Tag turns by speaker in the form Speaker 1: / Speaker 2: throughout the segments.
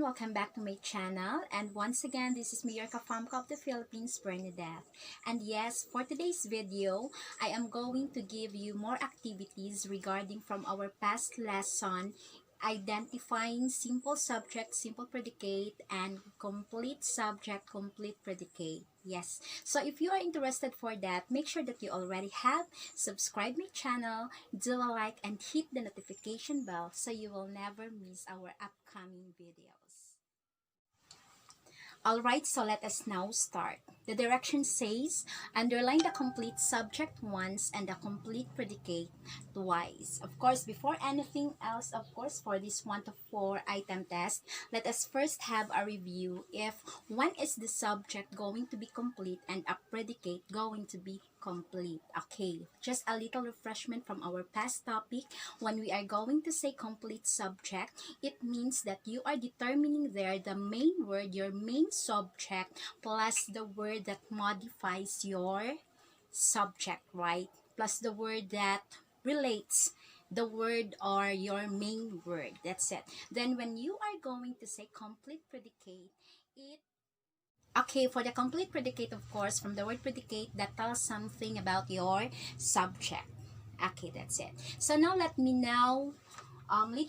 Speaker 1: welcome back to my channel. And once again, this is me, your Kafamka of the Philippines, Bernadette. And yes, for today's video, I am going to give you more activities regarding from our past lesson, identifying simple subject, simple predicate, and complete subject, complete predicate. Yes, so if you are interested for that, make sure that you already have subscribed my channel, do a like, and hit the notification bell so you will never miss our upcoming videos. Alright, so let us now start. The direction says, underline the complete subject once and the complete predicate twice. Of course, before anything else, of course, for this 1 to 4 item test, let us first have a review if when is the subject going to be complete and a predicate going to be complete. Okay, just a little refreshment from our past topic. When we are going to say complete subject, it means that you are determining there the main word, your main subject, plus the word that modifies your subject, right? Plus the word that relates the word or your main word. That's it. Then when you are going to say complete predicate, okay, for the complete predicate, of course, from the word predicate, that tells something about your subject. Okay, that's it. So now let me lead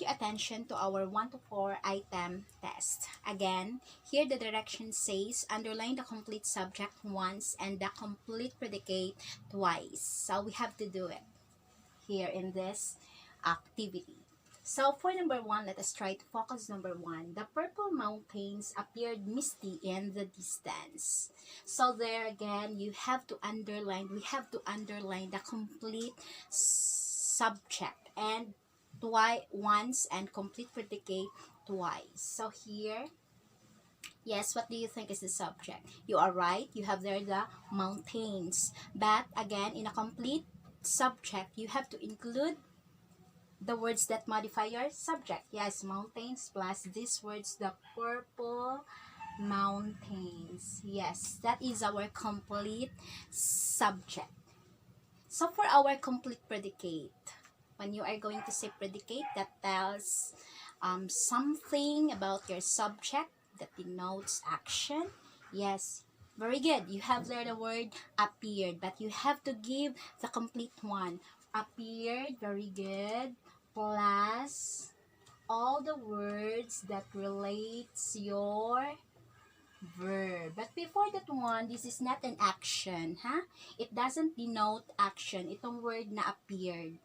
Speaker 1: your attention to our 1 to 4 item test. Again, here the direction says underline the complete subject once and the complete predicate twice. So we have to do it here in this activity. So for number 1, let us try to focus number 1. The purple mountains appeared misty in the distance. So there again, you have to underline, we have to underline the complete subject and once and complete predicate twice. So here, yes, what do you think is the subject? You are right, you have there the mountains. But again, in a complete subject, you have to include the words that modify your subject. Yes, mountains plus these words, the purple mountains. Yes, that is our complete subject. So for our complete predicate, when you are going to say predicate, that tells something about your subject that denotes action. Yes, very good. You have there the word appeared, but you have to give the complete one. Appeared, very good, plus all the words that relates your verb. But before that one, this is not an action, huh? It doesn't denote action. Itong word na appeared.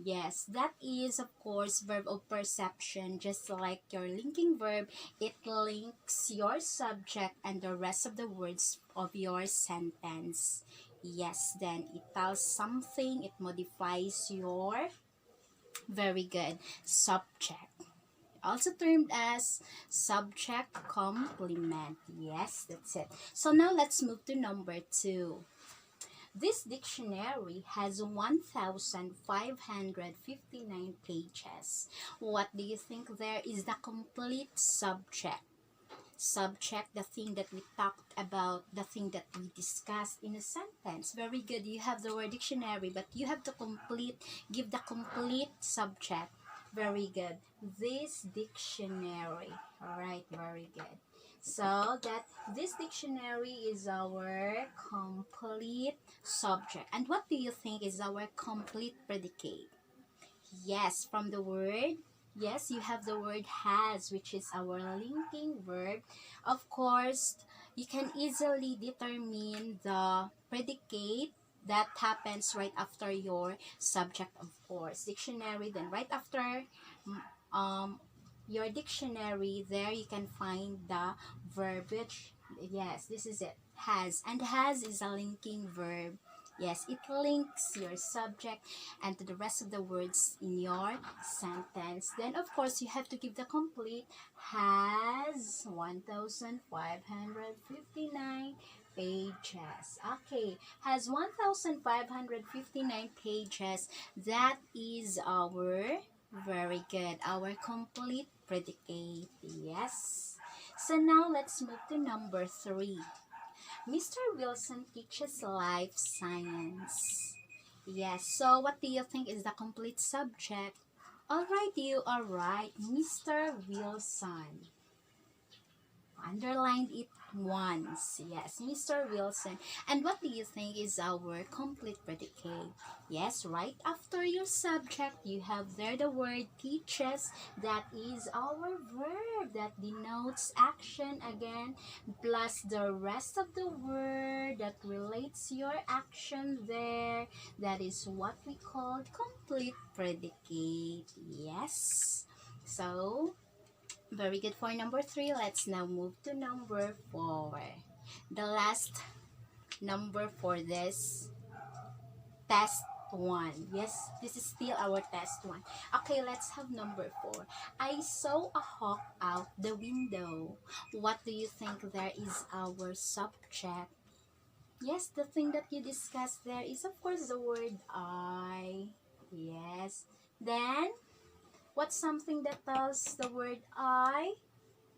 Speaker 1: Yes, that is of course verb of perception. Just like your linking verb, it links your subject and the rest of the words of your sentence. Yes, then it tells something, it modifies your, very good, subject. Also termed as subject complement. Yes, that's it. So now let's move to number 2. This dictionary has 1,559 pages. What do you think there is the complete subject? Subject, the thing that we talked about, the thing that we discussed in a sentence. Very good. You have the word dictionary, but you have to give the complete subject. Very good. This dictionary. Alright, very good. So that this dictionary is our complete subject. And what do you think is our complete predicate? Yes, from the word, yes, you have the word has, which is our linking verb. Of course, you can easily determine the predicate that happens right after your subject, of course. Dictionary, then right after your dictionary, there you can find the verb, which, yes, this is it, has. And has is a linking verb. Yes, it links your subject and to the rest of the words in your sentence. Then, of course, you have to give the complete. Has 1,559 pages. Okay, has 1,559 pages. That is our, very good, our complete predicate. Yes. So now let's move to number 3. Mr. Wilson teaches life science. Yes, so what do you think is the complete subject? Alright, you are right, Mr. Wilson. Underlined it once. Yes, Mr. Wilson. And what do you think is our complete predicate? Yes, right after your subject, you have there the word teaches. That is our verb that denotes action again, plus the rest of the word that relates your action there. That is what we call complete predicate. Yes. So, very good for number 3. Let's now move to number 4. The last number for this test 1. Yes, this is still our test 1. Okay, let's have number 4. I saw a hawk out the window. What do you think there is our subject? Yes, the thing that you discussed there is of course the word I. Yes. Then, what's something that tells the word I?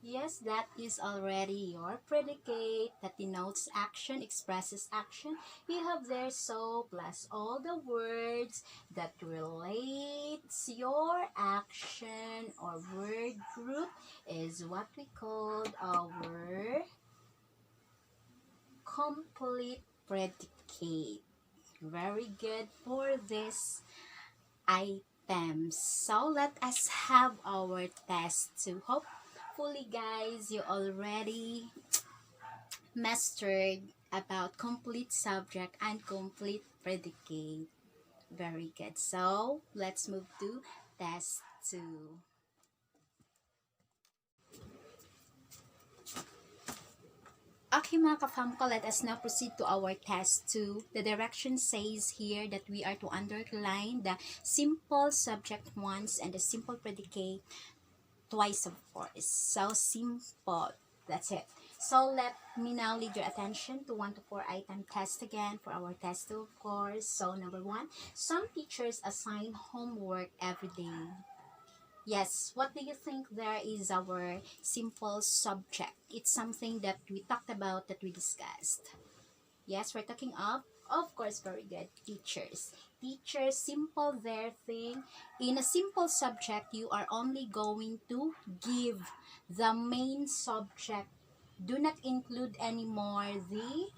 Speaker 1: Yes, that is already your predicate that denotes action, expresses action. You have there so plus all the words that relates your action or word group is what we called our complete predicate. Very good for this items. So let us have our test 2. Hopefully guys, you already mastered about complete subject and complete predicate. Very good. So let's move to test 2. Okay mga ka-fam ko, let us now proceed to our test 2. The direction says here that we are to underline the simple subject once and the simple predicate twice, of course. So simple. That's it. So let me now lead your attention to 1 to 4 item test again for our test 2, of course. So number 1, some teachers assign homework every day. Yes, what do you think there is our simple subject? It's something that we talked about, that we discussed. Yes, we're talking of course, very good, teachers. Teachers, simple their thing. In a simple subject, you are only going to give the main subject. Do not include anymore the,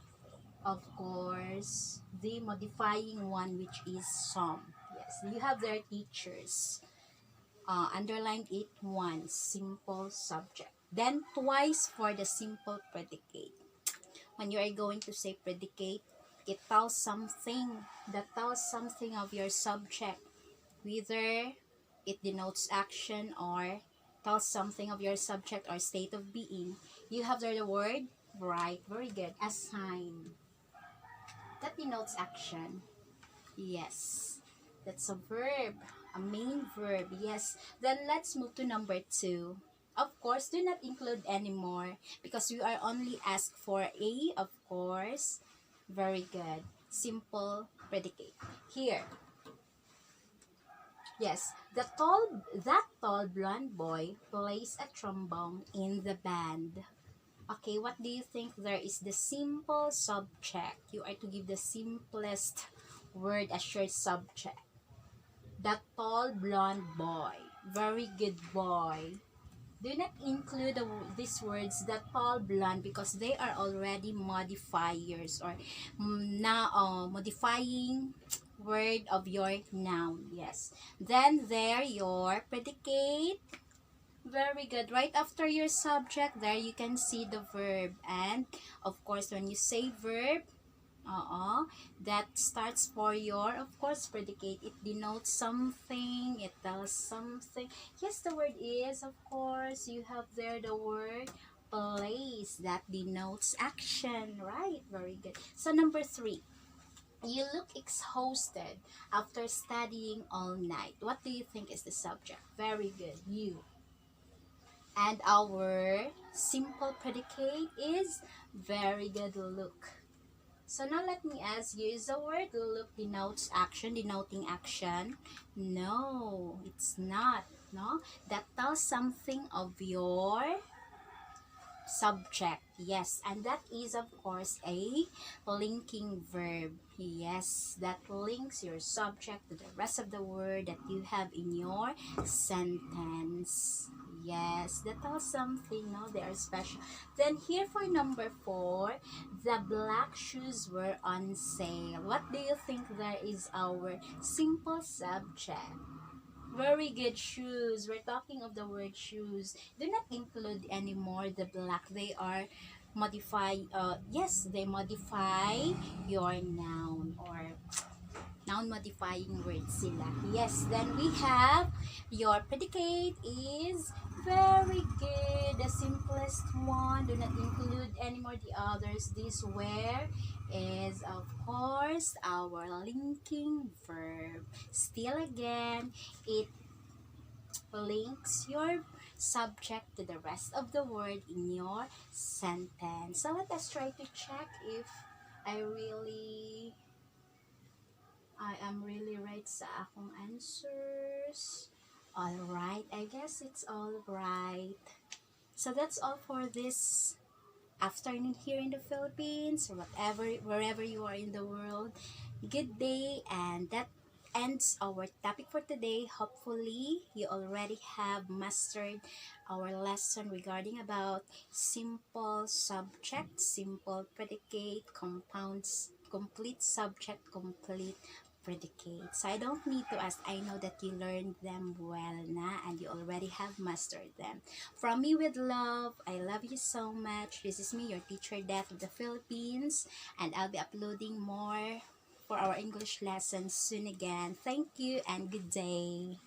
Speaker 1: of course, the modifying one, which is some. Yes, you have their teachers. Underline it once, simple subject. Then twice for the simple predicate. When you are going to say predicate, it tells something that tells something of your subject, whether it denotes action or tells something of your subject or state of being. You have there the word right, very good, assign, that denotes action. Yes, that's a verb, a main verb. Yes, then let's move to number 2. Of course, do not include anymore because we are only asked for a, of course. Very good. Simple predicate. Here. Yes, that tall blonde boy plays a trombone in the band. Okay, what do you think there is the simple subject? You are to give the simplest word as your subject. The tall blonde boy. Very good boy. Do not include these words, the tall blonde, because they are already modifiers or modifying word of your noun. Yes. Then there your predicate. Very good. Right after your subject, there you can see the verb. And of course, when you say verb, that starts for your, of course, predicate. It denotes something, it tells something. Yes, the word is, of course, you have there the word place, that denotes action, right? Very good. So number 3, you look exhausted after studying all night. What do you think is the subject? Very good, you. And our simple predicate is very good, look. So now let me ask you, is the word look denotes action, denoting action? No, it's not. No, that tells something of your subject. Yes, and that is of course a linking verb. Yes, that links your subject to the rest of the word that you have in your sentence. Yes, that tells something, no? They are special. Then here for number 4, the black shoes were on sale. What do you think there is our simple subject? Very good, shoes. We're talking of the word shoes. Do not include anymore the black. They are they modify your noun or noun modifying words sila. Yes, then we have your predicate is very good. The simplest one. Do not include anymore the others. This where is of course our linking verb. Still again, it links your subject to the rest of the word in your sentence. So let us try to check if I am really right sa akong answers. Alright, I guess it's all right. So that's all for this afternoon here in the Philippines or wherever you are in the world. Good day, and that ends our topic for today. Hopefully you already have mastered our lesson regarding about simple subject, simple predicate, compounds, complete subject, complete predicate. So I don't need to ask. I know that you learned them well na and you already have mastered them. From me with love, I love you so much. This is me, your teacher Death of the Philippines, and I'll be uploading more for our English lessons soon again. Thank you and good day.